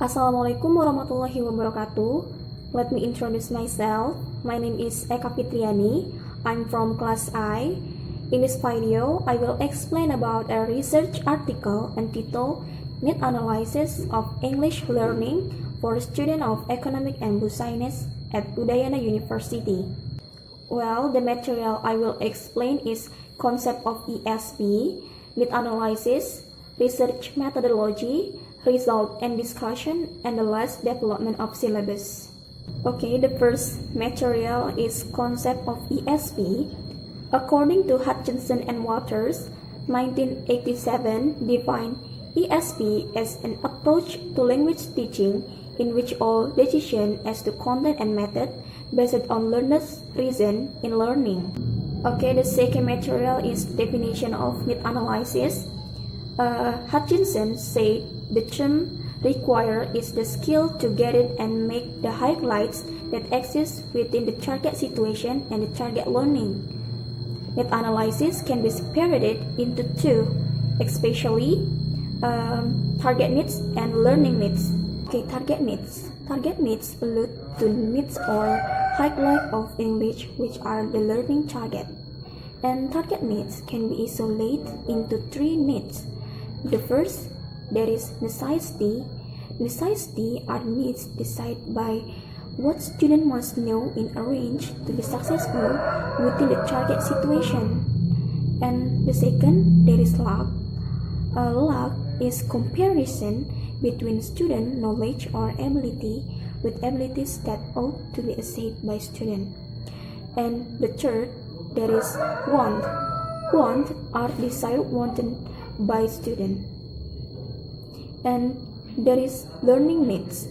Assalamualaikum warahmatullahi wabarakatuh. Let me introduce myself. My name is Eka Fitriani. I'm from Class I. In this video, I will explain about a research article entitled Need Analysis of English Learning for Students of Economic and Business at Udayana University. Well, the material I will explain is concept of ESP, need analysis, research methodology, result and discussion, and the last development of syllabus. Okay, the first material is concept of ESP. According to Hutchinson and Waters, 1987 defined ESP as an approach to language teaching in which all decision as to content and method based on learners' reason in learning. Okay, the second material is definition of need analysis. Hutchinson said the term required is the skill to get it and make the highlights that exist within the target situation and the target learning. Need analysis can be separated into two, especially target needs and learning needs. Okay, target needs. Target needs allude to needs or highlight of English which are the learning target. And target needs can be isolated into three needs. The first, there is necessity. Necessity are needs decided by what student must know in a range to be successful within the target situation. And the second, there is lack. Lack is comparison between student knowledge or ability with abilities that ought to be assessed by student. And the third, there is want. Want are desire wanted by student. And there is learning needs.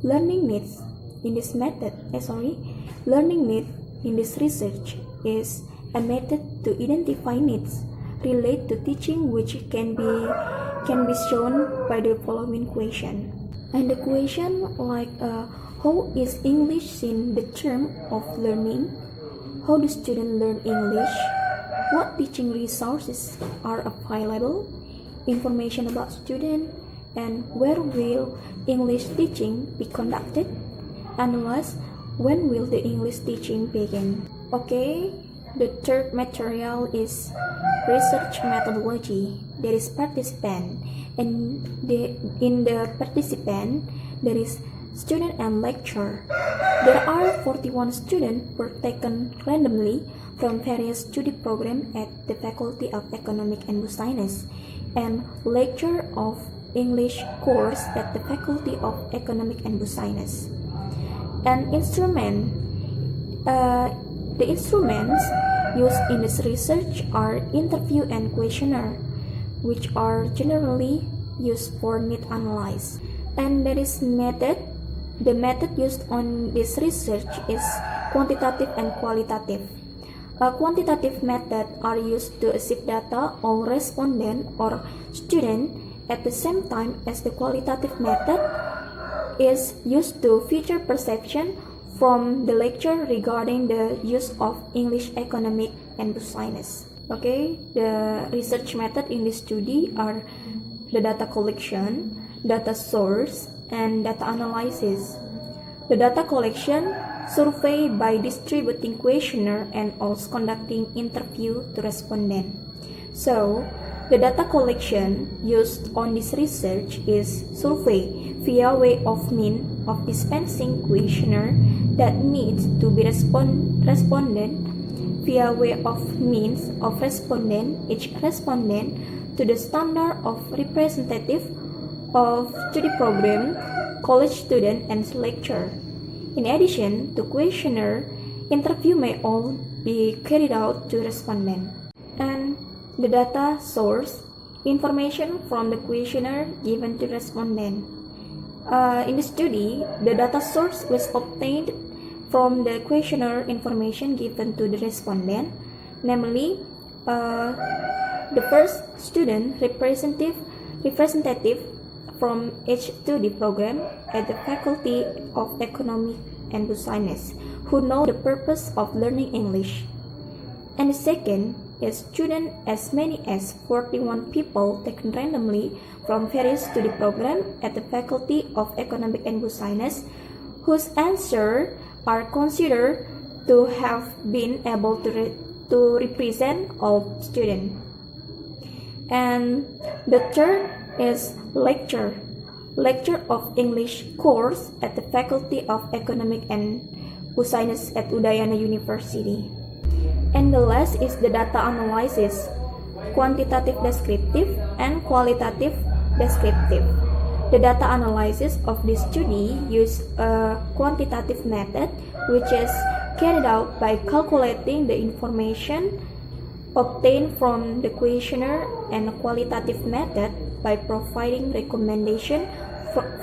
Learning needs in this learning need in this research is a method to identify needs related to teaching which can be shown by the following question. And the question like how is English seen the term of learning? How do students learn English? What teaching resources are available? Information about students, and where will English teaching be conducted? And last, when will the English teaching begin? Okay, the third material is research methodology. There is participant, and in the participant, there is student and lecturer. There are 41 students were taken randomly from various study programs at the Faculty of Economic and Business and lecture of English course at the Faculty of Economic and Business. And the instruments used in this research are interview and questionnaire, which are generally used for need analysis. And there is method. The method used on this research is quantitative and qualitative. A quantitative method are used to achieve data on respondent or student at the same time as the qualitative method is used to feature perception from the lecture regarding the use of English economic and business. Okay, the research method in this study are the data collection, data source, and data analysis. The data collection, survey by distributing questionnaire and also conducting interview to respondent. So, the data collection used on this research is survey via way of means of dispensing questionnaire that needs to be respondent via way of means of each respondent to the standard of representative of study program, college student, and lecturer. In addition to questionnaire, interview may all be carried out to respondent. And the data source, information from the questionnaire given to respondent. In the study, the data source was obtained from the questionnaire information given to the respondent, namely the first student representative from each study program at the Faculty of Economic and Business who know the purpose of learning English. And the second a student as many as 41 people taken randomly from various study programs at the Faculty of Economic and Business, whose answers are considered to have been able to represent all students. And the third is lecture of English course at the Faculty of Economic and Business at Udayana University. And the last is the data analysis, quantitative descriptive and qualitative descriptive. The data analysis of this study use a quantitative method, which is carried out by calculating the information obtained from the questionnaire, and a qualitative method by providing recommendation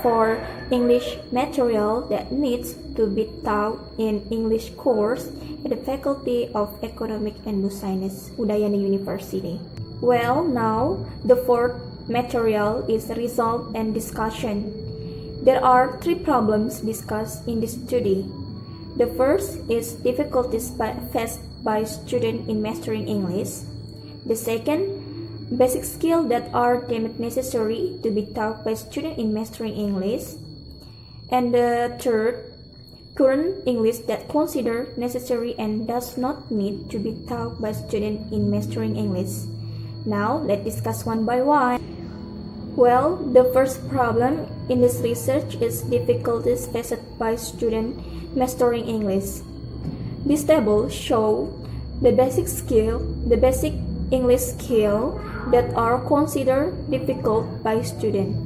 for English material that needs to be taught in English course at the Faculty of Economic and Business, Udayana University. Well, now the fourth material is result and discussion. There are three problems discussed in this study. The first is difficulties faced by students in mastering English. The second, basic skills that are deemed necessary to be taught by students in mastering English. And the third, current English that considered necessary and does not need to be taught by students in mastering English. Now, let's discuss one by one. Well, the first problem in this research is difficulties faced by students mastering English. This table shows the basic English skill that are considered difficult by students.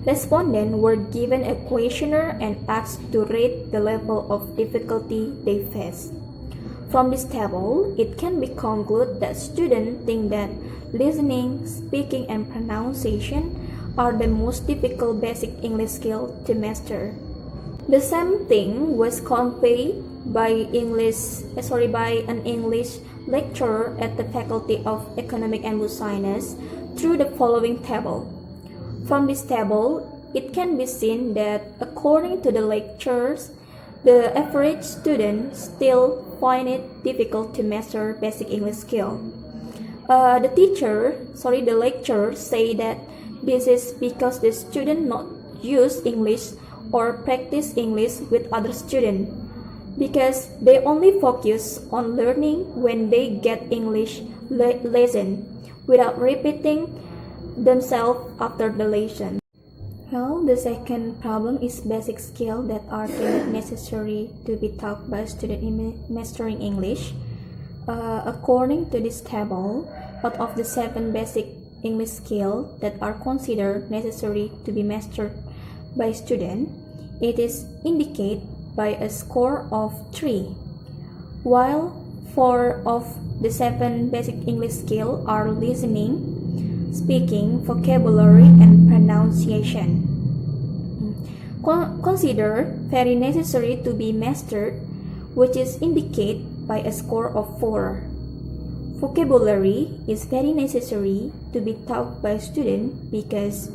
Respondents were given a questionnaire and asked to rate the level of difficulty they face. From this table, it can be concluded that students think that listening, speaking, and pronunciation are the most difficult basic English skill to master. The same thing was conveyed by an English lecturer at the Faculty of Economic and Business through the following table. From this table, it can be seen that according to the lecturers, the average student still find it difficult to master basic English skill. The lecturer say that this is because the student not use English or practice English with other students, because they only focus on learning when they get English lesson without repeating themselves after the lesson. Well, the second problem is basic skills that are necessary to be taught by students in mastering English. According to this table, out of the 7 basic English skills that are considered necessary to be mastered by students, it is indicated by a score of 3, while 4 of the 7 basic English skills are listening, speaking, vocabulary, and pronunciation. Considered very necessary to be mastered, which is indicated by a score of 4. Vocabulary is very necessary to be taught by students because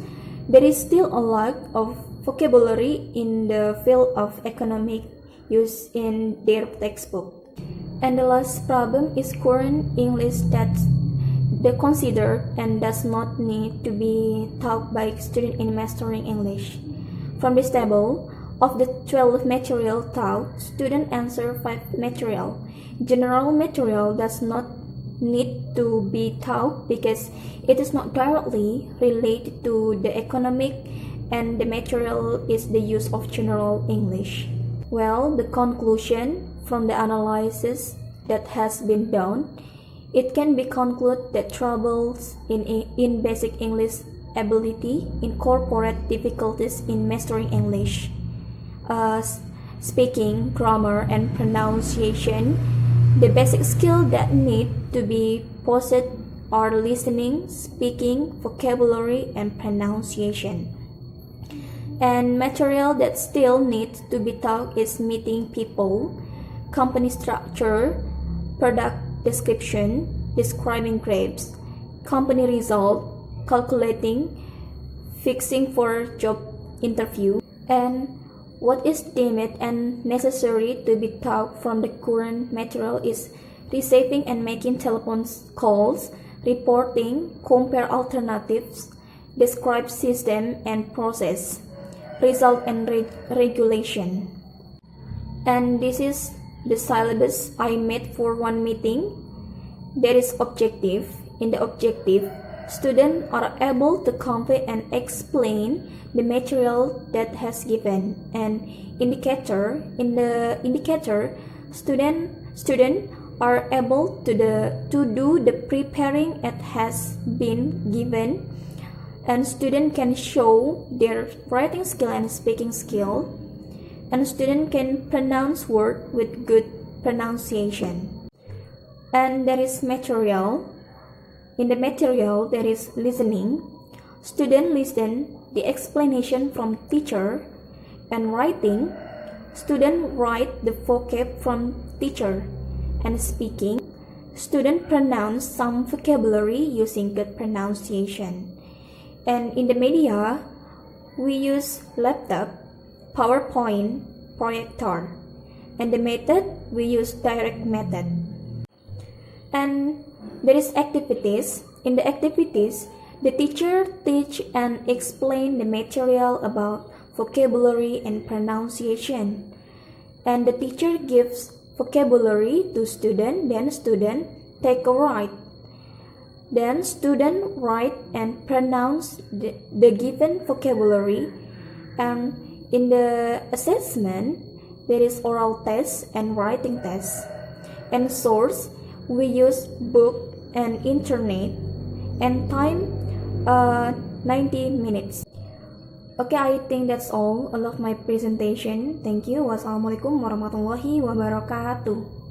there is still a lack of vocabulary in the field of economic used in their textbook. And the last problem is current English that they consider and does not need to be taught by students in mastering English. From this table, of the 12 material taught, students answer 5 material. General material does not need to be taught because it is not directly related to the economic, and the material is the use of general English. Well, the conclusion from the analysis that has been done, it can be concluded that troubles in basic English ability incorporate difficulties in mastering English. Speaking, grammar, and pronunciation, the basic skills that need to be possessed are listening, speaking, vocabulary, and pronunciation. And material that still needs to be taught is meeting people, company structure, product description, describing grades, company result, calculating, fixing for job interview, and what is deemed and necessary to be taught from the current material is receiving and making telephone calls, reporting, compare alternatives, describe system and process, result and regulation. And this is the syllabus I made for one meeting. There is objective. In the objective, students are able to convey and explain the material that has given. And indicator, in the indicator, student are able to do the preparing that has been given, and student can show their writing skill and speaking skill, and student can pronounce word with good pronunciation. And there is material. In the material, there is listening. Student listen the explanation from teacher. And writing, student write the vocab from teacher. And speaking, student pronounce some vocabulary using good pronunciation. And in the media, we use laptop, PowerPoint, projector. And the method, we use direct method. And there is activities. In the activities, the teacher teach and explain the material about vocabulary and pronunciation. And the teacher gives vocabulary to student, then student take a write. Then student write and pronounce the given vocabulary. And in the assessment, there is oral test and writing test. And source, we use book and internet. And time 90 minutes. Okay, I think that's all of my presentation. Thank you. Wassalamualaikum warahmatullahi wabarakatuh.